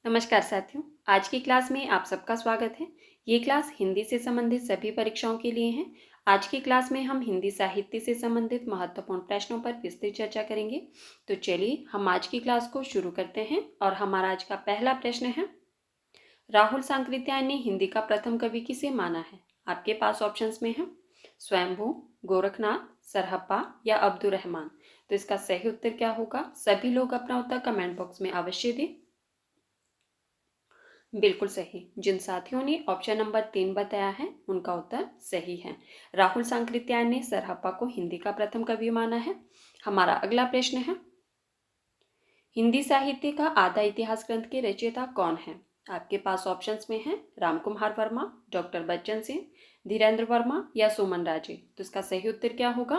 नमस्कार साथियों, आज की क्लास में आप सबका स्वागत है। ये क्लास हिंदी से संबंधित सभी परीक्षाओं के लिए है। आज की क्लास में हम हिंदी साहित्य से संबंधित महत्वपूर्ण प्रश्नों पर विस्तृत चर्चा करेंगे। तो चलिए हम आज की क्लास को शुरू करते हैं और हमारा आज का पहला प्रश्न है, राहुल सांकृत्यायन ने हिंदी का प्रथम कवि किसे माना है? आपके पास ऑप्शंस में है स्वयंभू, गोरखनाथ, सरहप्पा या अब्दुल रहमान। तो इसका सही उत्तर क्या होगा? सभी लोग अपना उत्तर कमेंट बॉक्स में अवश्य दें। बिल्कुल सही। जिन साथियों ने ऑप्शन नंबर 3 बताया है उनका उत्तर सही है। राहुल सांकृत्यायन ने सरहप्पा को हिंदी का प्रथम कवि माना है। हमारा अगला प्रश्न है, हिंदी साहित्य का आधा इतिहास ग्रंथ के रचयिता कौन है? आपके पास ऑप्शंस में है रामकुमार वर्मा, डॉक्टर बच्चन सिंह, धीरेन्द्र वर्मा या सुमन राजे। तो इसका सही उत्तर क्या होगा?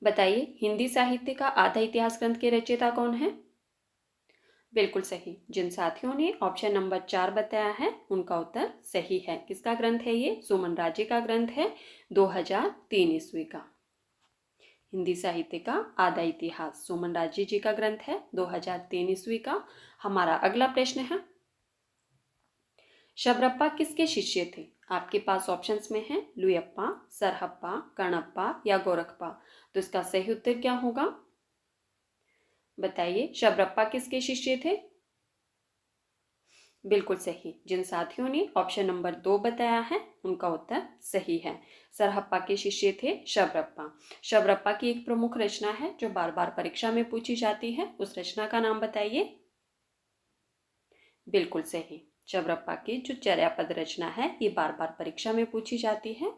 बताइए, हिंदी साहित्य का आधा इतिहास ग्रंथ के रचयिता कौन है? बिल्कुल सही। जिन साथियों ने ऑप्शन नंबर 4 बताया है उनका उत्तर सही है। किसका ग्रंथ है ये? सुमन राजे का ग्रंथ है, 2003 ईस्वी का। हिंदी साहित्य का आधा इतिहास सुमन राजे जी का ग्रंथ है, 2003 ईस्वी का। हमारा अगला प्रश्न है, शबरप्पा किसके शिष्य थे? आपके पास ऑप्शंस में है लुयप्पा, सरहप्पा, कणप्पा या गोरखपा। तो इसका सही उत्तर क्या होगा? बताइए, शबरप्पा किसके शिष्य थे? बिल्कुल सही। जिन साथियों ने ऑप्शन नंबर 2 बताया है उनका उत्तर सही है। सरहप्पा के शिष्य थे शबरप्पा। शबरप्पा की एक प्रमुख रचना है जो बार बार परीक्षा में पूछी जाती है, उस रचना का नाम बताइए। बिल्कुल सही। शबरप्पा की जो चर्यापद रचना है ये बार बार परीक्षा में पूछी जाती है,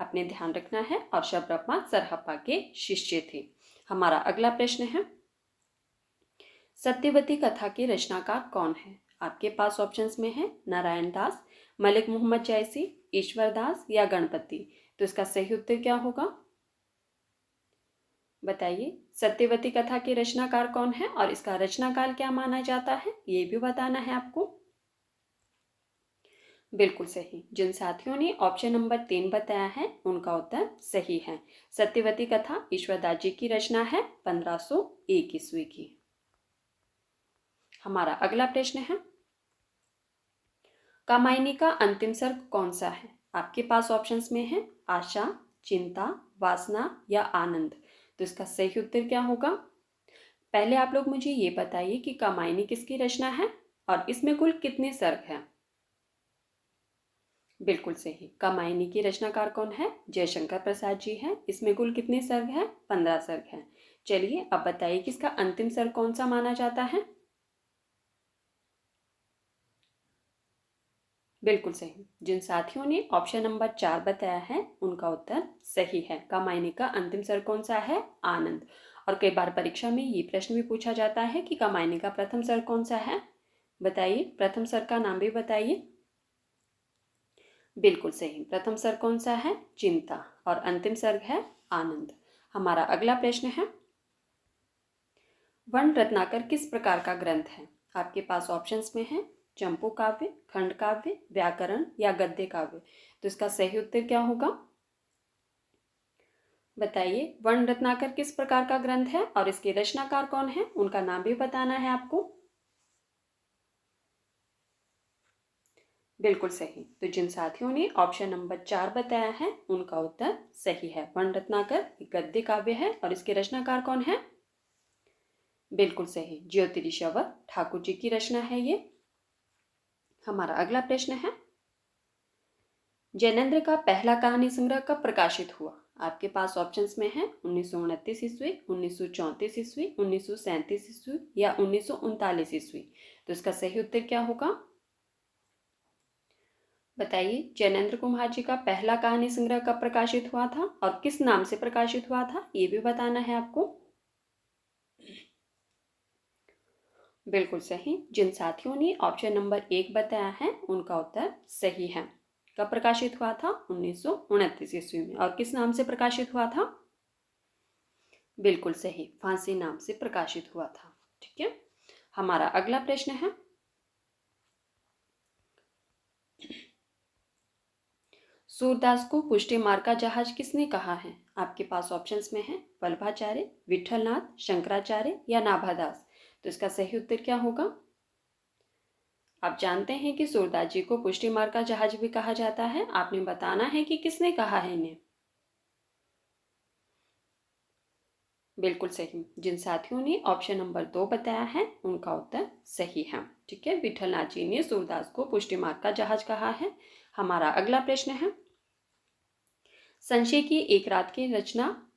आपने ध्यान रखना है। और शबरप्पा सरहप्पा के शिष्य थे। हमारा अगला प्रश्न है, सत्यवती कथा के रचनाकार कौन है? आपके पास ऑप्शंस में है नारायण दास, मलिक मोहम्मद जैसी, ईश्वर दास या गणपति। तो इसका सही उत्तर क्या होगा? बताइए, सत्यवती कथा के रचनाकार कौन है और इसका रचनाकाल क्या माना जाता है, ये भी बताना है आपको। बिल्कुल सही। जिन साथियों ने ऑप्शन नंबर 3 बताया है उनका उत्तर सही है। सत्यवती कथा ईश्वर दास जी की रचना है, 1501 ईस्वी की। हमारा अगला प्रश्न है, कामायनी का अंतिम सर्ग कौन सा है? आपके पास ऑप्शंस में है आशा, चिंता, वासना या आनंद। तो इसका सही उत्तर क्या होगा? पहले आप लोग मुझे ये बताइए कि कामायनी किसकी रचना है और इसमें कुल कितने सर्ग हैं? बिल्कुल सही। कामायनी की रचनाकार कौन है? जयशंकर प्रसाद जी हैं। इसमें कुल कितने सर्ग हैं? 15 सर्ग हैं। चलिए अब बताइए कि इसका अंतिम सर्ग कौन सा माना जाता है? बिल्कुल सही। जिन साथियों ने ऑप्शन नंबर 4 बताया है उनका उत्तर सही है। कामायनी का अंतिम स्वर कौन सा है? आनंद। और कई बार परीक्षा में ये प्रश्न भी पूछा जाता है कि कामायनी का प्रथम स्वर कौन सा है? बताइए, प्रथम स्वर का नाम भी बताइए। बिल्कुल सही। प्रथम स्वर कौन सा है? चिंता। और अंतिम सर्ग है आनंद। हमारा अगला प्रश्न है, वर्ण रत्नाकर किस प्रकार का ग्रंथ है? आपके पास ऑप्शंस में है चंपू काव्य, खंड काव्य, व्याकरण या गद्य काव्य। तो इसका सही उत्तर क्या होगा? बताइए, वर्ण रत्नाकर किस प्रकार का ग्रंथ है और इसके रचनाकार कौन है, उनका नाम भी बताना है आपको। बिल्कुल सही। तो जिन साथियों ने ऑप्शन नंबर 4 बताया है उनका उत्तर सही है। वर्ण रत्नाकर गद्य काव्य है और इसके रचनाकार कौन है? बिल्कुल सही। ज्योतिरिश्वर ठाकुर जी की रचना है ये। हमारा अगला प्रश्न है, जैनेन्द्र का पहला कहानी संग्रह कब प्रकाशित हुआ? आपके पास ऑप्शंस में है 1929 ईस्वी, 1934 ईस्वी, 1937 ईस्वी या 1939 ईस्वी। तो इसका सही उत्तर क्या होगा? बताइए, जैनेन्द्र कुमार जी का पहला कहानी संग्रह कब प्रकाशित हुआ था और किस नाम से प्रकाशित हुआ था, ये भी बताना है आपको। बिल्कुल सही। जिन साथियों ने ऑप्शन नंबर 1 बताया है उनका उत्तर सही है। कब प्रकाशित हुआ था? 1929 ईस्वी में। और किस नाम से प्रकाशित हुआ था? बिल्कुल सही, फांसी नाम से प्रकाशित हुआ था। ठीक है। हमारा अगला प्रश्न है, सूरदास को पुष्टि मार्ग का जहाज किसने कहा है? आपके पास ऑप्शंस में है वल्लभाचार्य, विठलनाथ, शंकराचार्य या नाभादास। तो इसका सही उत्तर क्या होगा? आप जानते हैं कि सूरदास जी को पुष्टि मार्ग का जहाज भी कहा जाता है। आपने बताना है कि किसने कहा है इन्हें। बिल्कुल सही। जिन साथियों ने ऑप्शन नंबर 2 बताया है उनका उत्तर सही है। ठीक है, विठलनाथ जी ने सूरदास को पुष्टि मार्ग का जहाज कहा है। हमारा अगला प्रश्न है, संशय की एक रात की रचना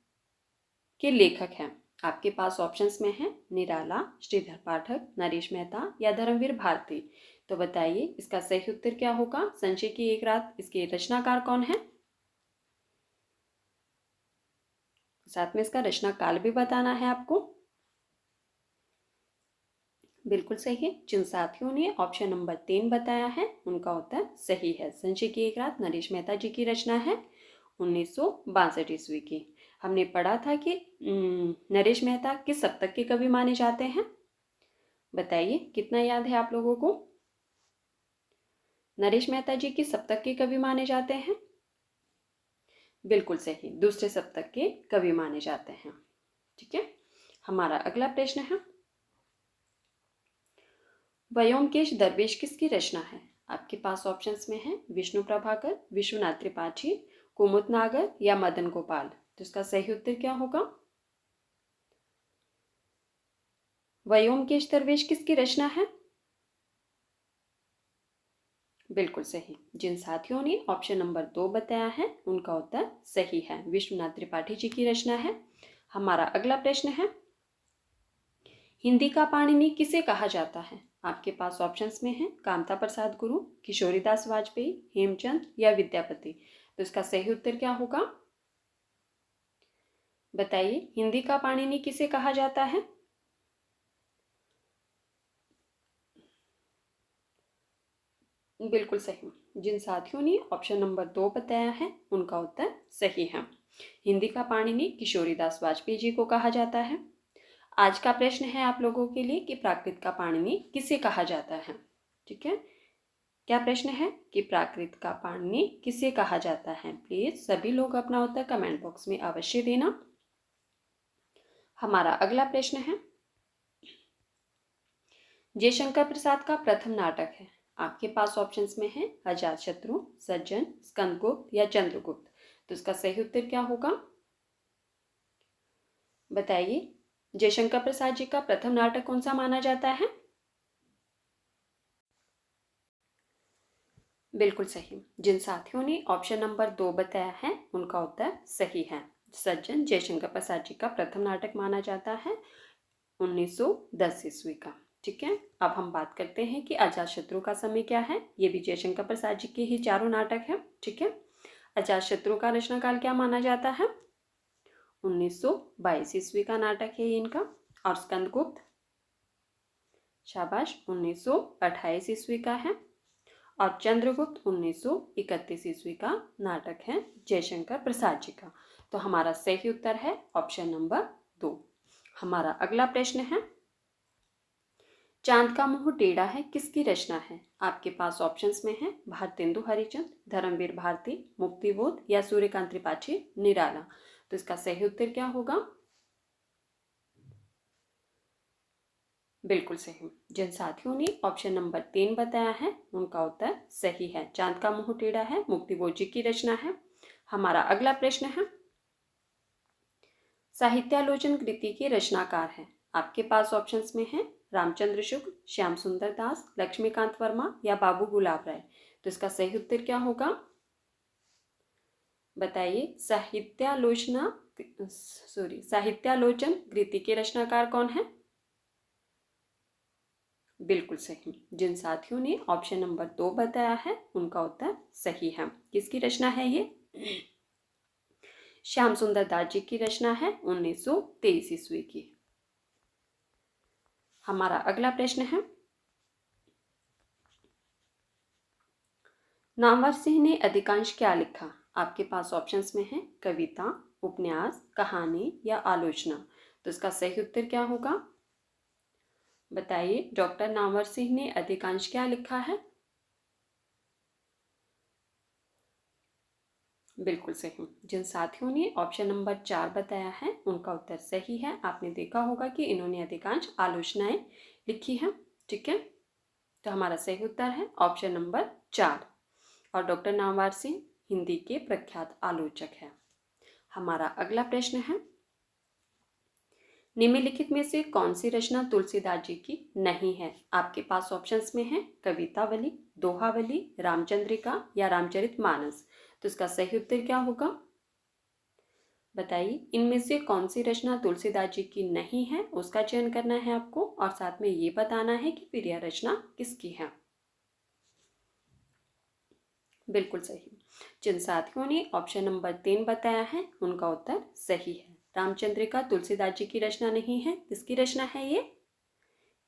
के लेखक हैं। आपके पास ऑप्शंस में है निराला, श्रीधर पाठक, नरेश मेहता या धर्मवीर भारती। तो बताइए इसका सही उत्तर क्या होगा? संशय की एक रात, इसके रचनाकार कौन है? साथ में इसका रचना काल भी बताना है आपको। बिल्कुल सही। जिन साथियों ने ऑप्शन नंबर 3 बताया है उनका उत्तर सही है। संशय की एक रात नरेश मेहता जी की रचना है 1962 ईस्वी की। हमने पढ़ा था कि नरेश मेहता किस सप्तक के कवि माने जाते हैं? बताइए कितना याद है आप लोगों को? नरेश मेहता जी किस सप्तक के कवि माने जाते हैं? बिल्कुल सही, दूसरे सप्तक के कवि माने जाते हैं। ठीक है, हमारा अगला प्रश्न है, व्योमकेश दरवेश किसकी रचना है? आपके पास ऑप्शंस में है विष्णु प्रभाकर, विश्वनाथ त्रिपाठी, कुमुद नागर या मदन गोपाल। तो इसका सही उत्तर क्या होगा? व्योमकेश दरवेश किसकी रचना है? बिल्कुल सही। जिन साथियों ने ऑप्शन नंबर 2 बताया है उनका उत्तर सही है, विश्वनाथ त्रिपाठी जी की रचना है। हमारा अगला प्रश्न है, हिंदी का पाणिनि किसे कहा जाता है? आपके पास ऑप्शंस में है कामता प्रसाद गुरु, किशोरीदास वाजपेयी, हेमचंद या विद्यापति। तो इसका सही उत्तर क्या होगा? बताइए हिंदी का पाणिनि किसे कहा जाता है? बिल्कुल सही। जिन साथियों ने ऑप्शन नंबर 2 बताया है उनका उत्तर सही है। हिंदी का पाणिनि किशोरीदास वाजपेयी जी को कहा जाता है। आज का प्रश्न है आप लोगों के लिए कि प्राकृत का पाणिनि किसे कहा जाता है? ठीक है, क्या प्रश्न है कि प्राकृत का पाणिनि किसे कहा जाता है? प्लीज सभी लोग अपना उत्तर कमेंट बॉक्स में अवश्य देना। हमारा अगला प्रश्न है, जयशंकर प्रसाद का प्रथम नाटक है। आपके पास ऑप्शंस में है अजातशत्रु, सज्जन, स्कंदगुप्त या चंद्रगुप्त। तो इसका सही उत्तर क्या होगा? बताइए जयशंकर प्रसाद जी का प्रथम नाटक कौन सा माना जाता है? बिल्कुल सही। जिन साथियों ने ऑप्शन नंबर 2 बताया है उनका उत्तर सही है। सज्जन जयशंकर प्रसाद जी का प्रथम नाटक माना जाता है 1910 ईस्वी का। ठीक है, अब हम बात करते हैं कि अजातशत्रु का समय क्या है। ये भी जयशंकर प्रसाद जी के ही चारों नाटक है। ठीक है, अजातशत्रु का रचनाकाल क्या माना जाता है? 1922 ईस्वी का नाटक है ये इनका। और स्कंदगुप्त, शाबाश, 1928 ईस्वी का है। और चंद्रगुप्त 1931 ईस्वी का नाटक है जयशंकर प्रसाद जी का। तो हमारा सही उत्तर है ऑप्शन नंबर 2। हमारा अगला प्रश्न है, चांद का मुंह टेढ़ा है किसकी रचना है? आपके पास ऑप्शंस में है भारतेंदु हरिचंद, धर्मवीर भारती, मुक्तिबोध या सूर्यकांत त्रिपाठी, निराला। तो इसका सही उत्तर क्या होगा? बिल्कुल सही। जिन साथियों ने ऑप्शन नंबर 3 बताया है उनका उत्तर सही है। चांद का मुंह टेढ़ा है मुक्तिबोध जी की रचना है। हमारा अगला प्रश्न है, साहित्यालोचन कृति के रचनाकार है। आपके पास ऑप्शंस में है रामचंद्र शुक्ल, श्याम सुंदर दास, लक्ष्मीकांत वर्मा या बाबू गुलाब राय। तो इसका सही उत्तर क्या होगा? बताइए साहित्यालोचन कृति के रचनाकार कौन है? बिल्कुल सही। जिन साथियों ने ऑप्शन नंबर 2 बताया है उनका उत्तर सही है। किसकी रचना है ये? श्याम सुंदर दास जी की रचना है 1923 ईस्वी की। हमारा अगला प्रश्न है, नामवर सिंह ने अधिकांश क्या लिखा? आपके पास ऑप्शंस में है कविता, उपन्यास, कहानी या आलोचना। तो इसका सही उत्तर क्या होगा? बताइए डॉक्टर नामवर सिंह ने अधिकांश क्या लिखा है? बिल्कुल सही। जिन साथियों ने ऑप्शन नंबर 4 बताया है उनका उत्तर सही है। आपने देखा होगा कि इन्होंने अधिकांश आलोचनाएं लिखी हैं। ठीक है, तो हमारा सही उत्तर है ऑप्शन नंबर 4। और डॉक्टर नामवर सिंह हिंदी के प्रख्यात आलोचक हैं। हमारा अगला प्रश्न है, निम्नलिखित में से कौन सी रचना तुलसीदास जी की नहीं है? आपके पास ऑप्शंस में है कवितावली, दोहावली, रामचंद्रिका या रामचरितमानस। तो इसका सही उत्तर क्या होगा? बताइए, इनमें से कौन सी रचना तुलसीदास जी की नहीं है, उसका चयन करना है आपको और साथ में ये बताना है कि फिर यह रचना किसकी है। बिल्कुल सही। जिन साथियों ने ऑप्शन नंबर 3 बताया है उनका उत्तर सही है। रामचंद्रिका तुलसीदास जी की रचना नहीं है। किसकी रचना है ये?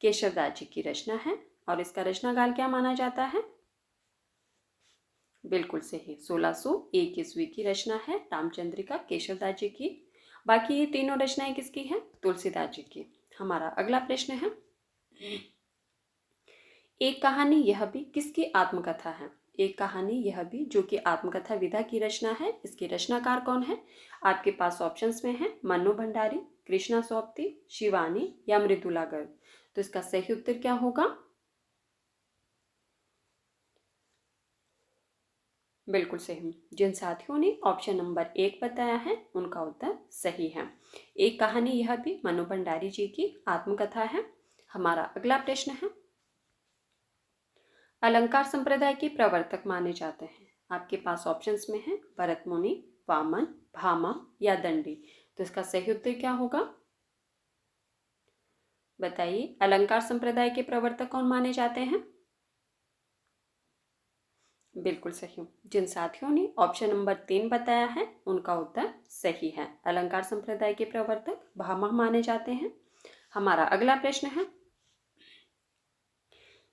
केशवदास जी की रचना है। और इसका रचनाकाल क्या माना जाता है? बिल्कुल सही, 1601 ईस्वी की रचना है रामचंद्रिका केशवदास जी की। बाकी ये तीनों रचनाएं किसकी हैं? तुलसीदास जी की। हमारा अगला प्रश्न है, एक कहानी यह भी किसकी आत्मकथा है? एक कहानी यह भी जो कि आत्मकथा विधा की रचना है, इसके रचनाकार कौन है? आपके पास ऑप्शंस में है मन्नू भंडारी, कृष्णा सोबती, शिवानी या मृदुला गर्ग। तो इसका सही उत्तर क्या होगा? बिल्कुल सही। जिन साथियों ने ऑप्शन नंबर 1 बताया है उनका उत्तर सही है। एक कहानी यह भी मनु भंडारी जी की आत्मकथा है। हमारा अगला प्रश्न है, अलंकार संप्रदाय के प्रवर्तक माने जाते हैं। आपके पास ऑप्शंस में है भरत मुनि, वामन, भामा या दंडी। तो इसका सही उत्तर क्या होगा? बताइए, अलंकार संप्रदाय के प्रवर्तक कौन माने जाते हैं? बिल्कुल सही। जिन साथियों ने ऑप्शन नंबर 3 बताया है उनका उत्तर सही है। अलंकार संप्रदाय के प्रवर्तक भामह माने जाते हैं। हमारा अगला प्रश्न है,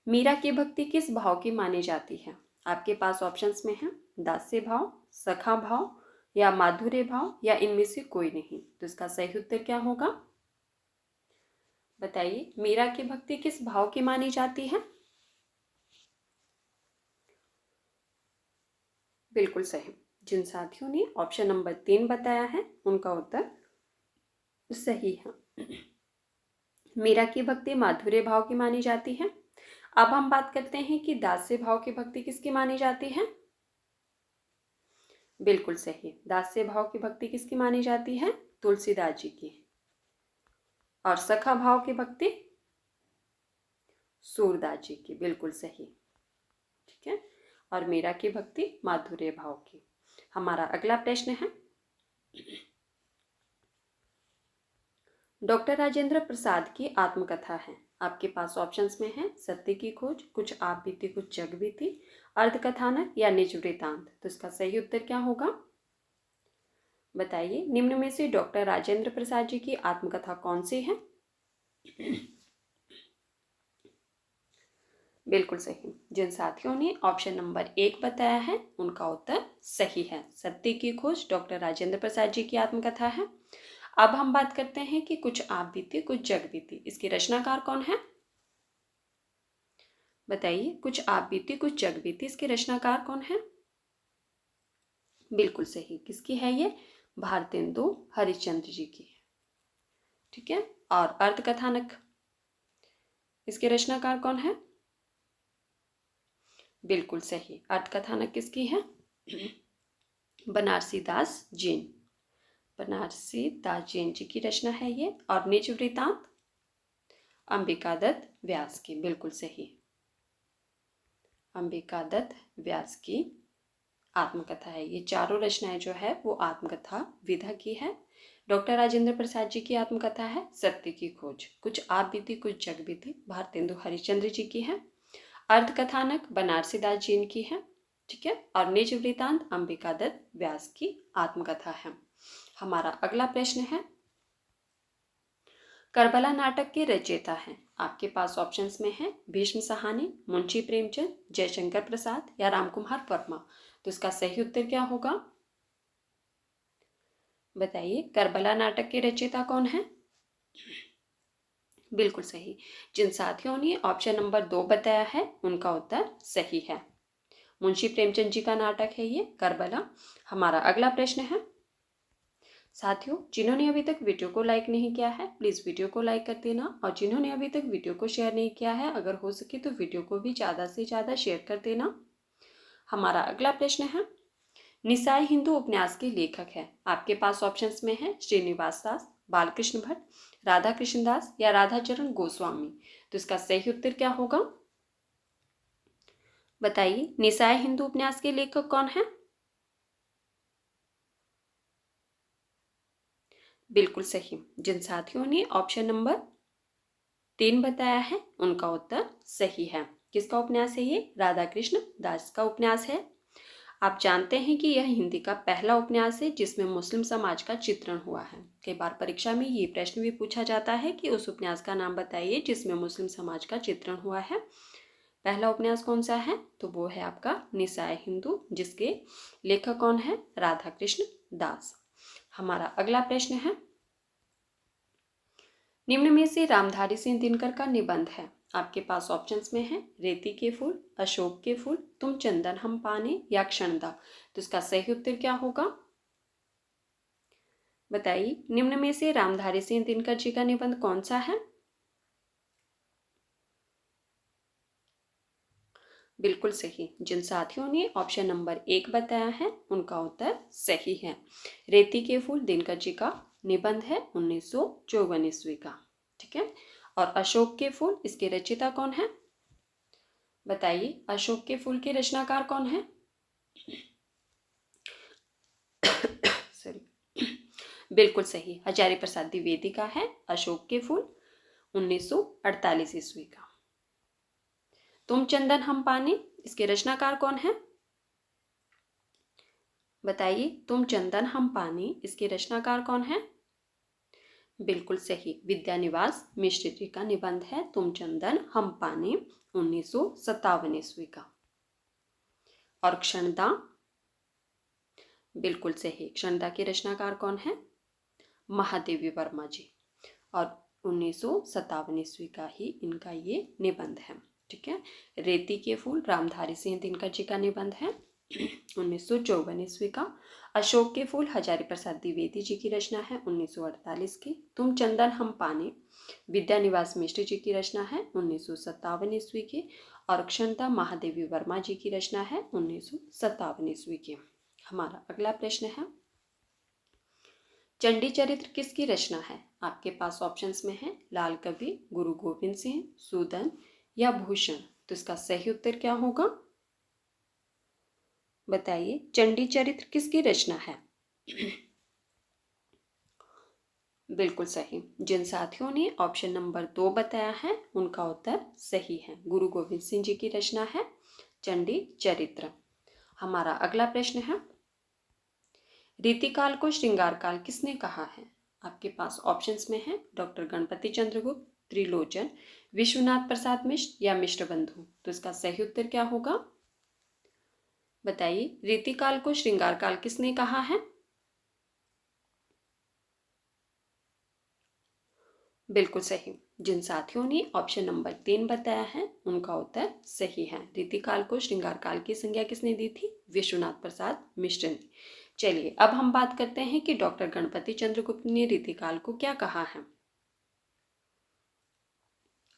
मीरा की भक्ति किस भाव की मानी जाती है? आपके पास ऑप्शंस में है दास्य भाव, सखा भाव या माधुर्य भाव या इनमें से कोई नहीं। तो इसका सही उत्तर क्या होगा? बताइए, मीरा की भक्ति किस भाव की मानी जाती है? बिल्कुल सही। जिन साथियों ने ऑप्शन नंबर 3 बताया है उनका उत्तर सही है। मीरा की भक्ति माधुर्य भाव की मानी जाती है। अब हम बात करते हैं कि दास्य भाव की भक्ति किसकी मानी जाती है। बिल्कुल सही, दास्य भाव की भक्ति किसकी मानी जाती है? तुलसीदास जी की। और सखा भाव की भक्ति सूरदास जी की। बिल्कुल सही। ठीक है, और मीरा की भक्ति माधुर्य भाव की। हमारा अगला प्रश्न है, डॉक्टर राजेंद्र प्रसाद की आत्मकथा है। आपके पास ऑप्शंस में है सत्य की खोज, कुछ आप बीती कुछ जग बीती, अर्धकथानक या निज वृतांत। तो इसका सही उत्तर क्या होगा? बताइए, निम्न में से डॉक्टर राजेंद्र प्रसाद जी की आत्मकथा कौन सी है? बिल्कुल सही। जिन साथियों ने ऑप्शन नंबर 1 बताया है उनका उत्तर सही है। सत्य की खोज डॉक्टर राजेंद्र प्रसाद जी की आत्मकथा है। अब हम बात करते हैं कि कुछ आप बीती कुछ जग बीती, इसके रचनाकार कौन है? बताइए, कुछ आप बीती कुछ जग बीती, इसके रचनाकार कौन है? बिल्कुल सही। किसकी है ये? भारतेंदु हरिश्चंद्र जी की। ठीक है, और अर्धकथानक, इसके रचनाकार कौन है? बिल्कुल सही। अर्धकथानक किसकी है? बनारसी दास जैन। बनारसी दास जैन जी की रचना है ये। और निज वृतांत अंबिका दत्त व्यास की। बिल्कुल सही, अंबिका दत्त व्यास की आत्मकथा है। ये चारों रचनाएं जो है वो आत्मकथा विधा की है। डॉक्टर राजेंद्र प्रसाद जी की आत्मकथा है सत्य की खोज, कुछ आप बीती कुछ जग बीती, भारतेंदु हरिश्चंद्र जी की है। अर्धकथानक बनारसी दास जैन की है। ठीक है, और निज वृतांत अंबिका दत्त व्यास की आत्मकथा है। हमारा अगला प्रश्न है, करबला नाटक के रचयिता हैं। आपके पास ऑप्शंस में है भीष्म साहनी, मुंशी प्रेमचंद, जयशंकर प्रसाद या रामकुमार वर्मा। तो इसका सही उत्तर क्या होगा? बताइए, करबला नाटक के रचयिता कौन है? बिल्कुल सही। जिन साथियों ने ऑप्शन नंबर 2 बताया है उनका उत्तर सही है। मुंशी प्रेमचंद जी का नाटक है ये करबला। हमारा अगला प्रश्न है, साथियों जिन्होंने अभी तक वीडियो को लाइक नहीं किया है प्लीज़ वीडियो को लाइक कर देना, और जिन्होंने अभी तक वीडियो को शेयर नहीं किया है अगर हो सके तो वीडियो को भी ज़्यादा से ज़्यादा शेयर कर देना। हमारा अगला प्रश्न है, निसाई हिंदू उपन्यास के लेखक है। आपके पास ऑप्शंस में है श्रीनिवास दास, बालकृष्ण भट्ट, राधा कृष्ण दास या राधाचरण गोस्वामी। तो इसका सही उत्तर क्या होगा, बताइए। निसाई हिंदू उपन्यास के लेखक कौन है? बिल्कुल सही। जिन साथियों ने ऑप्शन नंबर 3 बताया है उनका उत्तर सही है। किसका उपन्यास है ये? राधा कृष्ण दास का उपन्यास है। आप जानते हैं कि यह हिंदी का पहला उपन्यास है जिसमें मुस्लिम समाज का चित्रण हुआ है। कई बार परीक्षा में ये प्रश्न भी पूछा जाता है कि उस उपन्यास का नाम बताइए जिसमें मुस्लिम समाज का चित्रण हुआ है। पहला उपन्यास कौन सा है? तो वो है आपका निसाय हिंदू, जिसके लेखक कौन है? राधा कृष्ण दास। हमारा अगला प्रश्न है, निम्न में से रामधारी सिंह दिनकर का निबंध है। आपके पास ऑप्शंस में है रेती के फूल, अशोक के फूल, तुम चंदन हम पाने या क्षणदा। तो इसका सही उत्तर क्या होगा, बताइए। निम्न में से रामधारी सिंह दिनकर जी का निबंध कौन सा है? बिल्कुल सही। जिन साथियों ने ऑप्शन नंबर 1 बताया है उनका उत्तर सही है। रेती के फूल दिनकर जी का निबंध है 1954 ईस्वी का, ठीक है। और अशोक के फूल, इसके रचयिता कौन है, बताइए। अशोक के फूल के रचनाकार कौन है? सॉरी, बिल्कुल सही, हजारी प्रसाद द्विवेदी का है अशोक के फूल 1948 ईस्वी का। तुम चंदन हम पानी, इसके रचनाकार कौन है, बताइए। तुम चंदन हम पानी, इसके रचनाकार कौन है? बिल्कुल सही, विद्यानिवास मिश्र जी का निबंध है तुम चंदन हम पानी 1957 ईस्वी का। और क्षणदा, बिल्कुल सही, क्षणदा के रचनाकार कौन है? महादेवी वर्मा जी। और 1957 ईस्वी का ही इनका ये निबंध है, ठीक है। रेती के फूल रामधारी सिंह दिनकर जी का निबंध है 1954 ईस्वी का। अशोक के फूल हजारी प्रसाद द्विवेदी जी की रचना है 1948 की। तुम चंदन हम पानी विद्यानिवास मिश्र जी की रचना है 1957 ईस्वी की। और क्षणता महादेवी वर्मा जी की रचना है 1957 ईस्वी की। हमारा अगला प्रश्न है, चंडी चरित्र किसकी रचना है? आपके पास ऑप्शंस में है लाल कवि, गुरु गोविंद सिंह, सूदन या भूषण। तो इसका सही उत्तर क्या होगा, बताइए। चंडी चरित्र किसकी रचना है? बिल्कुल सही। जिन साथियों ने ऑप्शन नंबर 2 बताया है उनका उत्तर सही है, गुरु गोविंद सिंह जी की रचना है चंडी चरित्र। हमारा अगला प्रश्न है, रीतिकाल को श्रृंगार काल किसने कहा है? आपके पास ऑप्शंस में है डॉक्टर गणपति चंद्रगुप्त, त्रिलोचन, विश्वनाथ प्रसाद मिश्र या मिश्र बंधु। तो इसका सही उत्तर क्या होगा, बताइए। रीतिकाल को श्रृंगार काल किसने कहा है? बिल्कुल सही। जिन साथियों ने ऑप्शन नंबर 3 बताया है उनका उत्तर सही है। रीतिकाल को श्रृंगार काल की संज्ञा किसने दी थी? विश्वनाथ प्रसाद मिश्र ने। चलिए अब हम बात करते हैं कि डॉक्टर गणपति चंद्रगुप्त ने रीतिकाल को क्या कहा है।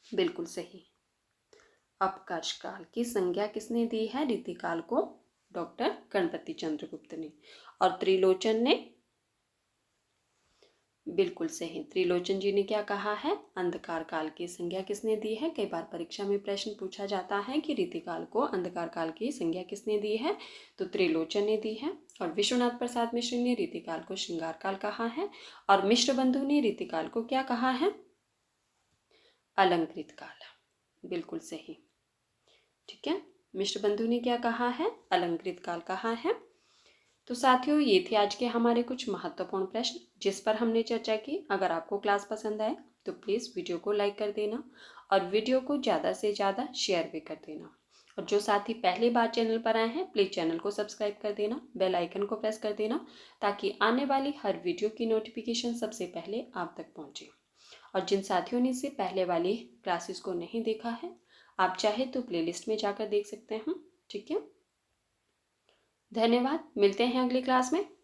बिल्कुल सही, अपकर्ष काल की संज्ञा किसने दी है रीतिकाल को? डॉक्टर गणपति चंद्रगुप्त ने। और त्रिलोचन ने, बिल्कुल सही, त्रिलोचन जी ने क्या कहा है? अंधकार काल की संज्ञा किसने दी है? कई बार परीक्षा में प्रश्न पूछा जाता है कि रीतिकाल को अंधकार काल की संज्ञा किसने दी है, तो त्रिलोचन ने दी है। और विश्वनाथ प्रसाद मिश्र ने रीतिकाल को श्रृंगार काल कहा है। और मिश्र बंधु ने रीतिकाल को क्या कहा है? अलंकृत काल। बिल्कुल सही, ठीक है। मिश्र बंधु ने क्या कहा है? अलंकृत काल कहा है। तो साथियों ये थे आज के हमारे कुछ महत्वपूर्ण प्रश्न जिस पर हमने चर्चा की। अगर आपको क्लास पसंद आए तो प्लीज़ वीडियो को लाइक कर देना और वीडियो को ज़्यादा से ज़्यादा शेयर भी कर देना। और जो साथी पहली बार चैनल पर आए हैं प्लीज़ चैनल को सब्सक्राइब कर देना, बेल आइकन को प्रेस कर देना ताकि आने वाली हर वीडियो की नोटिफिकेशन सबसे पहले आप तक पहुँचे। और जिन साथियों ने इससे पहले वाली क्लासेस को नहीं देखा है आप चाहे तो प्लेलिस्ट में जाकर देख सकते हैं, ठीक है। धन्यवाद। मिलते हैं अगली क्लास में।